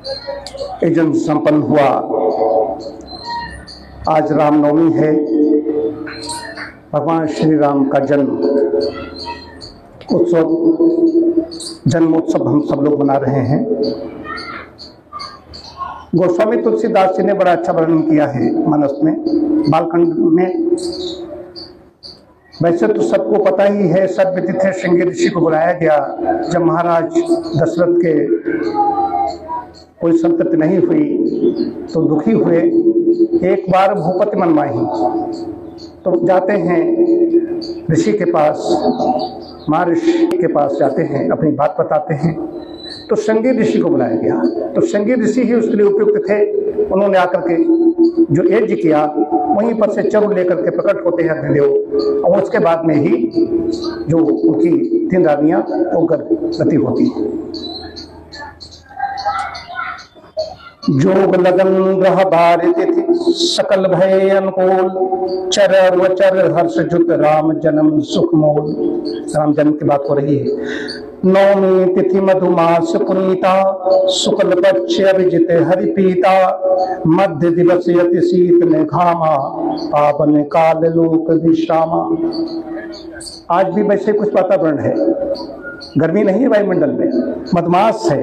यजन संपन्न हुआ। आज रामनवमी है, भगवान श्री राम का जन्मोत्सव हम सब लोग मना रहे हैं। गोस्वामी तुलसीदास जी ने बड़ा अच्छा वर्णन किया है मानस में, बालखंड में। वैसे तो सबको पता ही है, सब विदित है, श्रृंगी ऋषि को बुलाया गया जब महाराज दशरथ के कोई संतति नहीं हुई तो दुखी हुए। एक बार भूपति मनमाही तो जाते हैं ऋषि के पास, महर्षि के पास जाते हैं, अपनी बात बताते हैं। तो श्रृंगी ऋषि को बुलाया गया, तो श्रृंगी ऋषि ही उसके लिए उपयुक्त थे। उन्होंने आकर के जो यज्ञ किया, वहीं पर से चरु लेकर के प्रकट होते हैं अग्निदेव, और उसके बाद में ही जो उनकी 3 रानियां वो गर्भवती होती हैं। जोग लगन ग्रह बारित सकल भय अनुकूल, चर वचर हर्ष जुत राम जन्म सुख मोल। राम जन्म की बात हो रही है। नवमी तिथि मधुमास पुनीता, शुक्ल पक्ष अभिजित हरिपीता, मध्य दिवस यति शीत ने घामा, पावन काल लोक विश्रामा। आज भी वैसे कुछ वातावरण है, गर्मी नहीं है वायुमंडल में, मधुमास है,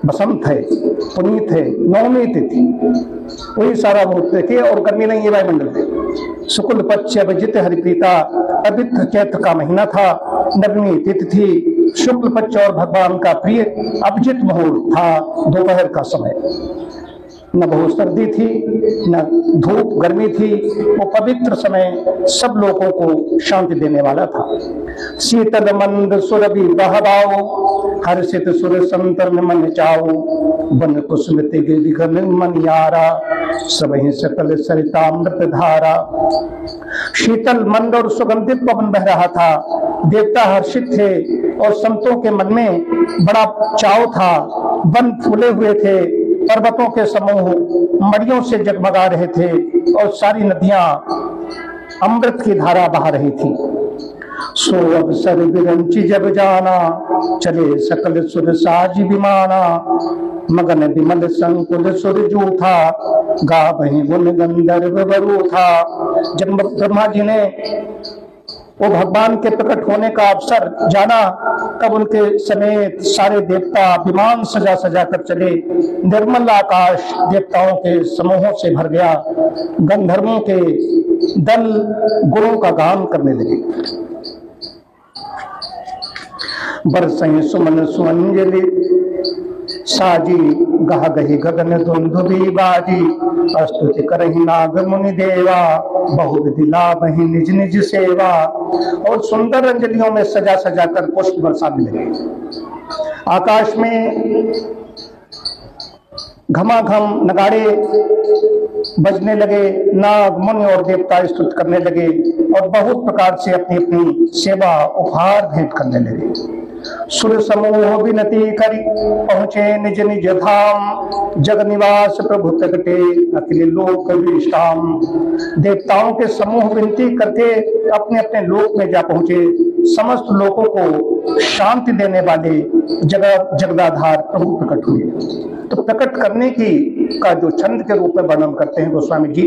बसंत है, पुनीत है, नवमी तिथि, वही सारा मुहूर्त देखिए, और गर्मी नहीं है वायुमंडल में। शुक्ल पक्ष अभिजित हरिप्रीता, पवित्र चैत्र का महीना था, नवमी तिथि थी, शुक्ल पक्ष और भगवान का प्रिय अभिजित मुहूर्त था, दोपहर का समय। न बहुत सर्दी थी, न धूप गर्मी थी, वो पवित्र समय सब लोगों को शांति देने वाला था। शीतल मंद सुरभि बहबाओ, हर्षित सुर संतन मन चाओ, वन कुसुमित गिरिघन मन यारा, सबहि सकल सरितामृत धारा। शीतल मंद और सुगंधित पवन बह रहा था, देवता हर्षित थे और संतों के मन में बड़ा चाव था। वन फूले हुए थे, पर्वतों के समूह मड़ियों से जगमगा रहे थे, और सारी नदियां अमृत की धारा बहा रही थी। सो अवसर विरंची जब जाना, चले सकल सुर साज विमाना, मगन विमल संकुल सुर जूथा, गा बहि गुण गंधर्व बरू था। जब ब्रह्मा जी ने वो भगवान के प्रकट होने का अवसर जाना, तब उनके समेत सारे देवता विमान सजा सजा कर चले। निर्मल आकाश देवताओं के समूहों से भर गया, गंधर्वों के दल गुणों का गान करने लगे। बरसें सुमन सुअंजलि साजी, गह गही गगन धुंधुभी बाजी, स्तुति करहि नाग मुनि देवा, बहुविधि लाभहि निज निज सेवा। और सुंदर अंजलियों में सजा सजा कर पुष्प बरसाने लगे। आकाश में घमाघम नगाड़े बजने लगे, नाग मुनि और देवता स्तुति करने लगे, और बहुत प्रकार से अपनी अपनी सेवा उपहार भेंट करने लगे। सुर समूह विनती करी, पहुंचे निज निज धाम, जग निवास प्रभु प्रगटे अखिल लोक विश्राम। देवताओं के समूह विनती करके अपने अपने लोक में जा पहुंचे। समस्त लोगों को शांति देने वाले जगदाधार प्रभु प्रकट हुए। तो प्रकट करने की का जो छंद के रूप में वर्णन करते हैं गोस्वामी जी,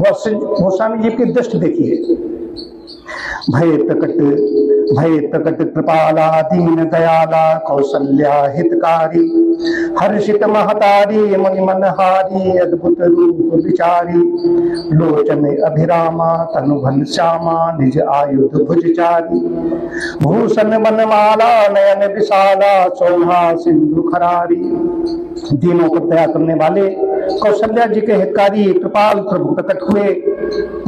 गोस्वामी जी की दृष्टि देखिए। भय प्रकट कृपाला दीन दयाला, कौसल्या हितकारी, हर्षित महतारी, मुनि मनहारी, अद्भुत रूप विचारी। लोचन अभिरामा, तनु घनश्यामा, निज आयुध भुजचारी। भूषण वनमाला, नयन विशाला, शोभा सिंधु खरारी। दीनों को दया करने वाले कौशल्या जी के हितकारी कृपाल प्रभु प्रकट हुए।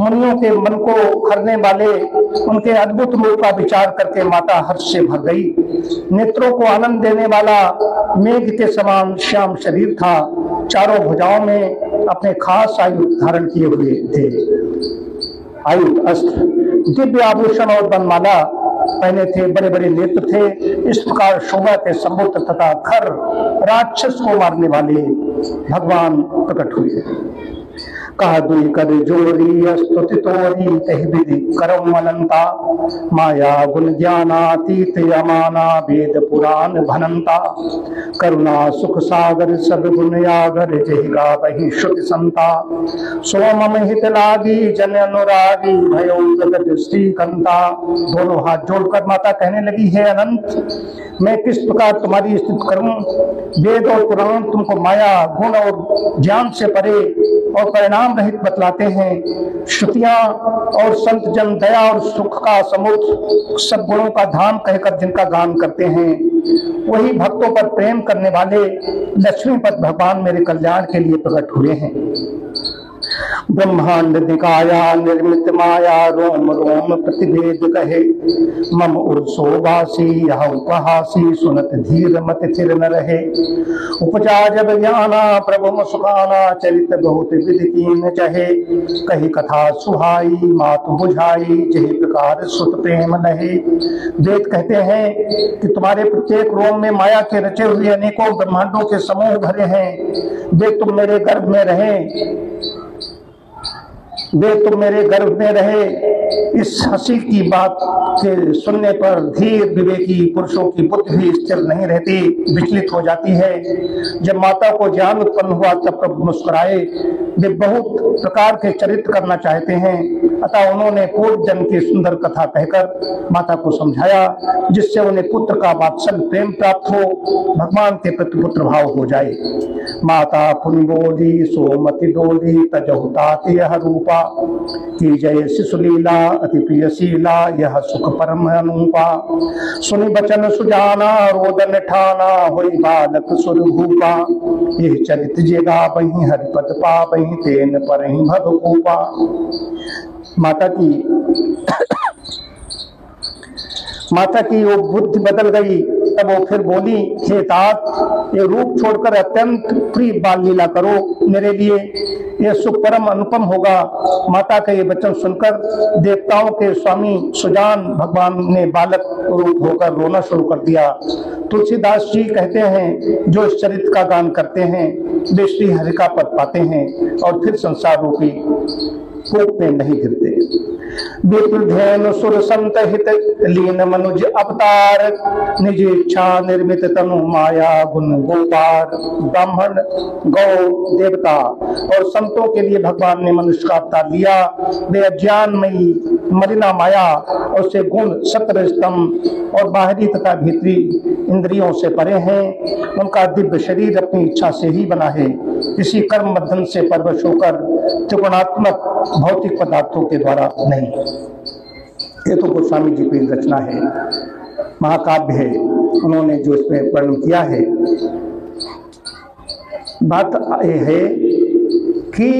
मुनियों के मन को हरने वाले उनके अद्भुत रूप का विचार करके माता हर्ष से भर गई। नेत्रों को आनंद देने वाला मेघ के समान श्याम शरीर था। चारों भुजाओं में अपने खास आयुध धारण किए हुए थे। आयुध अस्त्र, दिव्य आभूषण और वनमाला पहने थे, बड़े बड़े नेत्र थे। इस प्रकार शोभा के समुद्र तथा खर राक्षस को मारने वाले भगवान प्रकट हुए। कहा दुई कर जोरी स्तुति तोरी कही विधि करम अनंता माया गुण ज्ञानातीत अमाना वेद पुराण भनंता करुणा सुख सागर सब गुण यागर जहि गावहि श्रुति संता सोमम हित लागी जन अनुरागी भयो जगत श्रीकंता। दोनों हाथ जोड़कर माता कहने लगी, है अनंत, मैं किस प्रकार तुम्हारी स्तुति करूं। वेद और पुराण तुमको माया गुण और ज्ञान से परे और परिणाम रहित बतलाते हैं। श्रुतियां और संत जन दया और सुख का समुद्र सब गुणों का धाम कहकर जिनका गान करते हैं, वही भक्तों पर प्रेम करने वाले लक्ष्मीपति भगवान मेरे कल्याण के लिए प्रकट हुए हैं। ब्रह्मांड निकाया निर्मित माया रोम रोम प्रतिवेद कहे मम उर्सोवासी यह उपहासी सुनत धीर मत थिर न रहे। उपजा जब ज्ञाना प्रभु मुस्काना चरित बहुत विधि कीन चहे कही कथा सुहाई मात बुझाई जही प्रकार सुत प्रेम लहे। वेद कहते हैं कि तुम्हारे प्रत्येक रोम में माया के रचे हुए अनेकों ब्रह्मांडों के समूह भरे हैं। वे तुम मेरे गर्भ में रहे, वे तुम मेरे गर्भ में रहे। इस हंसी की बात के सुनने पर धीर विवेकी पुरुषों की बुद्धि भी स्थिर नहीं रहती, विचलित हो जाती है। जब माता को ज्ञान उत्पन्न हुआ तब प्रभु मुस्कुराए। वे बहुत प्रकार के चरित्र करना चाहते हैं, अतः उन्होंने पूर्व जन्म की सुंदर कथा कहकर माता को समझाया, जिससे उन्हें पुत्र का वात्सल्य प्रेम प्राप्त हो, भगवान के प्रति पुत्र भाव हो जाए। माता पुन बोली सोमति डोली तजहुताति यह रूपा की जय शिशुलीला अति प्रियशीला यह सुख परम अनुपा। सुनि बचन सुजाना रोदन ठाना होई बालक सुर भूपा ये चरित जेगा बही हरिपद पा बही तेन परहि भवकूपा। माता की वो बुद्धि बदल गई। तब वो फिर बोली, हे तात, ये रूप छोड़कर अत्यंत प्रिय बाल लीला करो मेरे लिए, ये सुख परम अनुपम होगा। माता का ये वचन सुनकर देवताओं के स्वामी सुजान भगवान ने बालक रूप होकर रोना शुरू कर दिया। तुलसीदास जी कहते हैं, जो इस चरित्र का गान करते हैं वे श्री हरि का पद पाते हैं और फिर संसार रूपी कूप में नहीं गिरते। विपुल सुर संत हित लीन मनुज अवतार निज इच्छा निर्मित तनु माया गुण गोपार। ब्राह्मण गौ देवता और संतों के लिए भगवान ने मनुष्य का अवतार लिया। वे अज्ञानमयी मलिना माया और से गुण सत्र स्तंभ और बाहरी तथा भीतरी इंद्रियों से परे हैं। उनका दिव्य शरीर अपनी इच्छा से ही बना है, इसी कर्म बंधन से परवश होकर त्रिगुणात्मक भौतिक पदार्थों के द्वारा नहीं। ये तो गोस्वामी जी की रचना है, महाकाव्य है, उन्होंने जो इसमें वर्णन किया है। बात यह है कि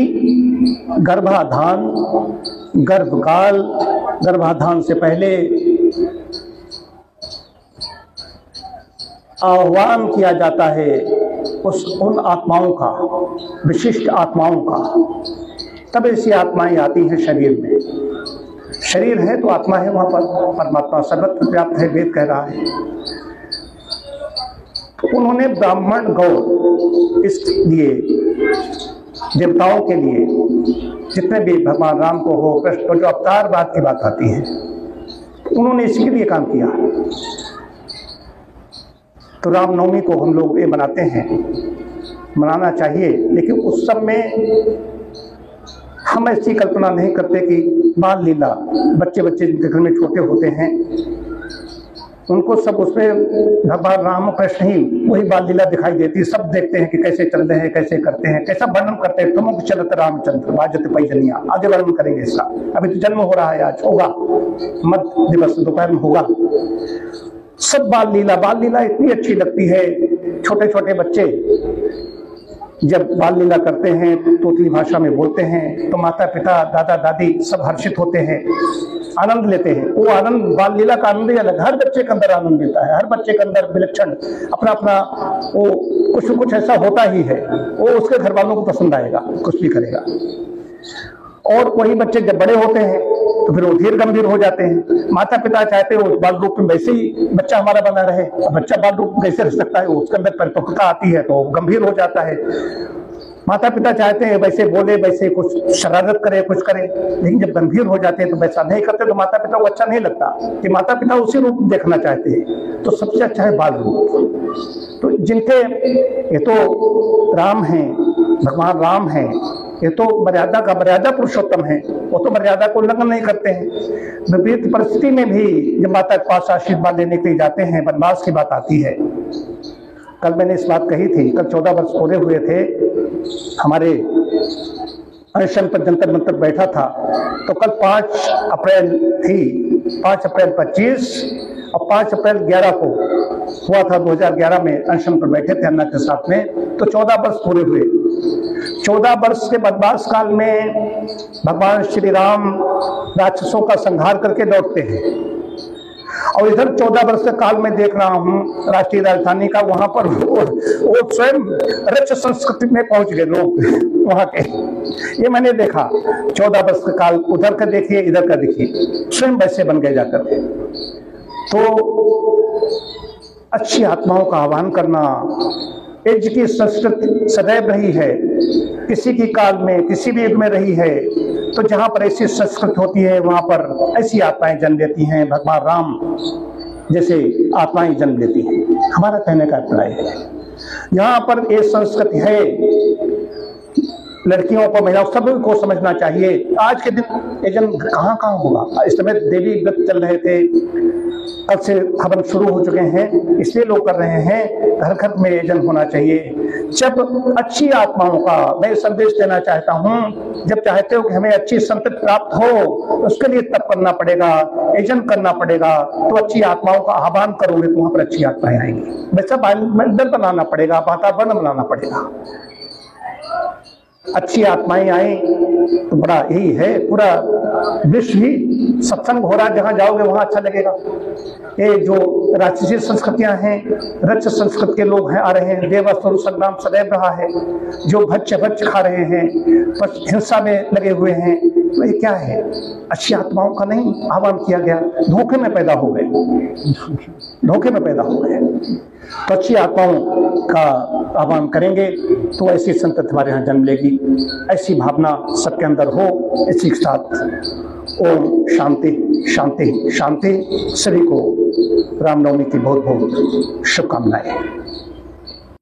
गर्भाधान, गर्भकाल, गर्भाधान से पहले आह्वान किया जाता है उन आत्माओं का, विशिष्ट आत्माओं का। तब ऐसी आत्माएं आती हैं शरीर में। शरीर है तो आत्मा है, वहां पर परमात्मा सर्वत्र व्याप्त है, वेद कह रहा है। तो उन्होंने ब्राह्मण गौ इसलिए देवताओं के लिए, जितने भी भगवान राम को हो, कृष्ण को, जो अवतार बाद की बात आती है, उन्होंने इसके लिए काम किया। तो रामनवमी को हम लोग ये मनाते हैं, मनाना चाहिए, लेकिन उस समय हम ऐसी कल्पना नहीं करते कि बाल लीला, बच्चे जिनके घर में छोटे होते हैं उनको सब उसमें भगवान राम कृष्ण ही वही बाल लीला दिखाई देती है। सब देखते हैं कि कैसे चल रहे हैं, कैसे करते हैं, कैसा वर्णन करते हैं। तुमुक चलत रामचंद्र बाजत पैजनिया, आगे वर्णन करेंगे इसका। अभी तो जन्म हो रहा है, आज होगा, मध्य दिवस दोपहर में होगा। सब बाल लीला इतनी अच्छी लगती है। छोटे छोटे बच्चे जब बाल लीला करते हैं, तोतली भाषा में बोलते हैं, तो माता पिता, दादा दादी सब हर्षित होते हैं, आनंद लेते हैं। वो आनंद, बाल लीला का आनंद ही अलग, हर बच्चे के अंदर आनंद मिलता है। हर बच्चे के अंदर विलक्षण अपना अपना वो कुछ ऐसा होता ही है, वो उसके घर वालों को पसंद आएगा, कुछ भी करेगा। और वही बच्चे जब बड़े होते हैं तो फिर वो धीर गंभीर हो जाते हैं। माता पिता चाहते हैं वो बाल रूप में वैसे ही बच्चा हमारा बना रहे। अब बच्चा बाल रूप में कैसे रह सकता है, उसके अंदर परिपक्वता आती है तो गंभीर हो जाता है। माता पिता चाहते हैं वैसे बोले, वैसे कुछ शरारत करे, कुछ करे, लेकिन जब गंभीर हो जाते हैं तो वैसा नहीं करते तो माता पिता को अच्छा नहीं लगता कि माता पिता उसी रूप देखना चाहते हैं। तो सबसे अच्छा है बाल रूप। तो जिनके ये तो राम हैं, भगवान राम हैं, ये तो मर्यादा पुरुषोत्तम है, वो तो मर्यादा को उल्लंघन नहीं करते हैं। विपरीत परिस्थिति में भी जब माता के पास आशीर्वाद लेने के लिए जाते हैं, वनवास की बात आती है। कल मैंने इस बात कही थी, कल 14 वर्ष पूरे हुए थे हमारे अनशन पर, जंतर मंतर बैठा था। तो कल 5 अप्रैल थी, 5 अप्रैल 25 और 5 अप्रैल 11 को हुआ था। 2011 में अनशन पर बैठे थे अन्ना के साथ में, तो 14 वर्ष पूरे हुए। 14 वर्ष के वनवास काल में भगवान श्री राम राक्षसों का संहार करके लौटते हैं, और इधर 14 वर्ष के काल में देख रहा हूँ राष्ट्रीय राजधानी का, वहां पर वो स्वयं रच संस्कृति में पहुंच गए लोग वहां के। ये मैंने देखा 14 वर्ष का काल, उधर का देखिए इधर का देखिए, स्वयं वैसे बन गए जाकर के। तो अच्छी आत्माओं का आह्वान करना, एज की संस्कृति सदैव रही है, किसी की काल में किसी भी युग में रही है। तो जहां पर ऐसी संस्कृति होती है वहां पर ऐसी आत्माएं जन्म लेती हैं, भगवान राम जैसे आत्माएं जन्म लेती हैं। हमारा कहने का अभिप्राय है यहाँ पर ये संस्कृति है, लड़कियों को, महिलाओं, सबको समझना चाहिए। आज के दिन ये जन्म कहाँ होगा। इस समय देवी व्रत चल रहे थे, कल से हवन शुरू हो चुके हैं, इसलिए लोग कर रहे हैं। घर घर में यजन होना चाहिए। जब अच्छी आत्माओं का मैं संदेश देना चाहता हूँ, जब चाहते हो कि हमें अच्छी संतति प्राप्त हो, उसके लिए तप करना पड़ेगा, यजन करना पड़ेगा। तो अच्छी आत्माओं का आह्वान करोगे तो वहां पर अच्छी आत्माएं आएंगी। वैसा मंडल बनाना पड़ेगा, वातावरण बनाना पड़ेगा, अच्छी आत्माएं आए तो बड़ा यही है। पूरा विश्व ही सत्संग हो रहा, जहां जाओगे वहां अच्छा लगेगा। ये जो राक्षसी संस्कृतियां हैं, रच संस्कृत के लोग हैं, आ रहे हैं, देवासुर संग्राम सदैव रहा है, जो भक्ष खा रहे हैं, हिंसा में लगे हुए हैं, तो ये क्या है? अच्छी आत्माओं का नहीं आह्वान किया गया, धोखे में पैदा हो गए, धोखे में पैदा हो गए। तो अच्छी आत्माओं का आह्वान करेंगे तो ऐसी संतति हमारे यहाँ जन्म लेगी। ऐसी भावना सबके अंदर हो। इसी के साथ ओम शांति शांति शांति। सभी को रामनवमी की बहुत बहुत शुभकामनाएं।